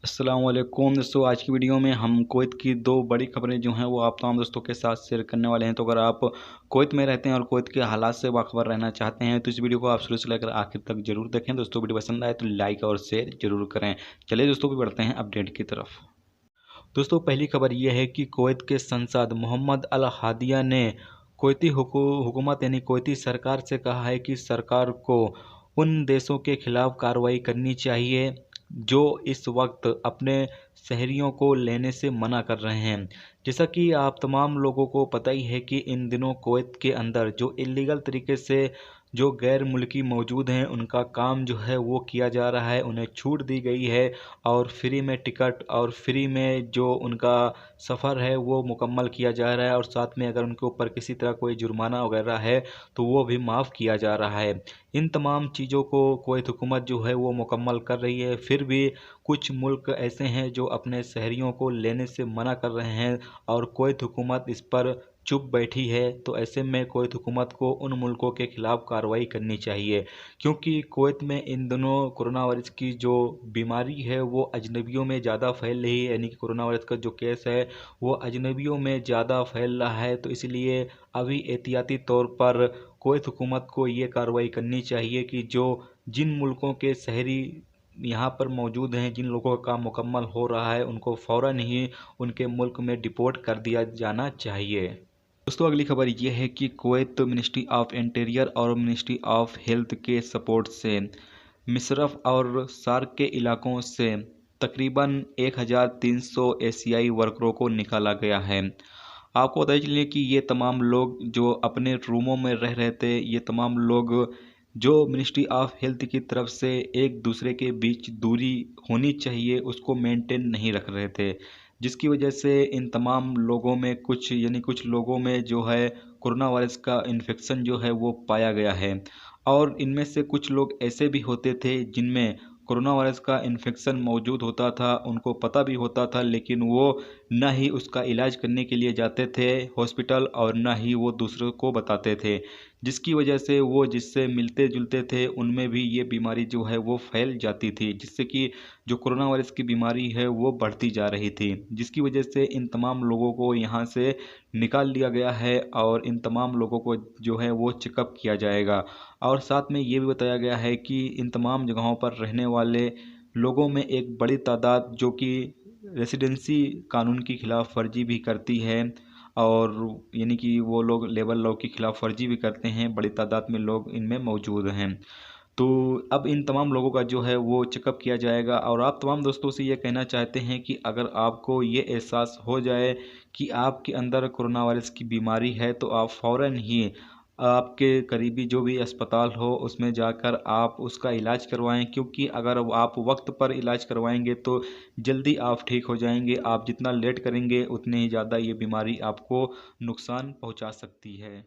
अस्सलाम वालेकुम दोस्तों। आज की वीडियो में हम कुवैत की दो बड़ी खबरें जो हैं वो आप तमाम दोस्तों के साथ शेयर करने वाले हैं। तो अगर आप कुवैत में रहते हैं और कुवैत के हालात से बाखबर रहना चाहते हैं तो इस वीडियो को आप शुरू से लेकर आखिर तक जरूर देखें। दोस्तों वीडियो पसंद आए तो लाइक और शेयर जरूर करें। चलिए दोस्तों भी बढ़ते हैं अपडेट की तरफ। दोस्तों पहली खबर यह है कि कुवैत के संसद मोहम्मद अल हादिया ने कुवैती हुकूमत यानी कुवैती सरकार से कहा है कि सरकार को उन देशों के खिलाफ कार्रवाई करनी चाहिए जो इस वक्त अपने शहरियों को लेने से मना कर रहे हैं। जैसा कि आप तमाम लोगों को पता ही है कि इन दिनों कुवैत के अंदर जो इलीगल तरीके से जो गैर मुल्की मौजूद हैं उनका काम जो है वो किया जा रहा है, उन्हें छूट दी गई है और फ्री में टिकट और फ्री में जो उनका सफ़र है वो मुकम्मल किया जा रहा है और साथ में अगर उनके ऊपर किसी तरह कोई जुर्माना वगैरह है तो वो भी माफ़ किया जा रहा है। इन तमाम चीज़ों को कुवैत हुकूमत जो है वो मुकम्मल कर रही है। फिर भी कुछ मुल्क ऐसे हैं जो अपने शहरियों को लेने से मना कर रहे हैं और कुवैत हुकूमत इस पर चुप बैठी है। तो ऐसे में कुवैत हुकूमत को उन मुल्कों के खिलाफ कार्रवाई करनी चाहिए, क्योंकि कुवैत में इन दिनों कोरोना वायरस की जो बीमारी है वो अजनबियों में ज़्यादा फैल रही है, यानी कि कोरोना वायरस का जो केस है वो अजनबियों में ज़्यादा फैल रहा है। तो इसलिए अभी एहतियाती तौर पर कुवैत हुकूमत को ये कार्रवाई करनी चाहिए कि जो जिन मुल्कों के शहरी यहाँ पर मौजूद हैं, जिन लोगों का काम मुकम्मल हो रहा है, उनको फ़ौरन ही उनके मुल्क में डिपोर्ट कर दिया जाना चाहिए। दोस्तों अगली खबर यह है कि कुवैत मिनिस्ट्री ऑफ इंटीरियर और मिनिस्ट्री ऑफ हेल्थ के सपोर्ट से मिसरफ और सार्क के इलाकों से तकरीबन 1300 एशियाई वर्करों को निकाला गया है। आपको बताइए चलिए कि ये तमाम लोग जो अपने रूमों में रह रहे थे, ये तमाम लोग जो मिनिस्ट्री ऑफ हेल्थ की तरफ से एक दूसरे के बीच दूरी होनी चाहिए उसको मेंटेन नहीं रख रहे थे, जिसकी वजह से इन तमाम लोगों में कुछ लोगों में जो है कोरोना वायरस का इन्फेक्शन जो है वो पाया गया है। और इनमें से कुछ लोग ऐसे भी होते थे जिनमें कोरोना वायरस का इन्फेक्शन मौजूद होता था, उनको पता भी होता था, लेकिन वो ना ही उसका इलाज करने के लिए जाते थे हॉस्पिटल और ना ही वो दूसरों को बताते थे, जिसकी वजह से वो जिससे मिलते जुलते थे उनमें भी ये बीमारी जो है वो फैल जाती थी, जिससे कि जो कोरोना वायरस की बीमारी है वो बढ़ती जा रही थी। जिसकी वजह से इन तमाम लोगों को यहाँ से निकाल लिया गया है और इन तमाम लोगों को जो है वो चेकअप किया जाएगा। और साथ में ये भी बताया गया है कि इन तमाम जगहों पर रहने वाले लोगों में एक बड़ी तादाद जो कि रेसिडेंसी कानून की खिलाफ वर्जी भी करती है और यानी कि वो लोग लेबर लॉ की खिलाफ वर्जी भी करते हैं, बड़ी तादाद में लोग इनमें मौजूद हैं। तो अब इन तमाम लोगों का जो है वो चेकअप किया जाएगा। और आप तमाम दोस्तों से ये कहना चाहते हैं कि अगर आपको ये एहसास हो जाए कि आपके अंदर कोरोना वायरस की बीमारी है तो आप फ़ौरन ही आपके करीबी जो भी अस्पताल हो उसमें जाकर आप उसका इलाज करवाएं, क्योंकि अगर आप वक्त पर इलाज करवाएंगे तो जल्दी आप ठीक हो जाएंगे। आप जितना लेट करेंगे उतने ही ज़्यादा ये बीमारी आपको नुकसान पहुंचा सकती है।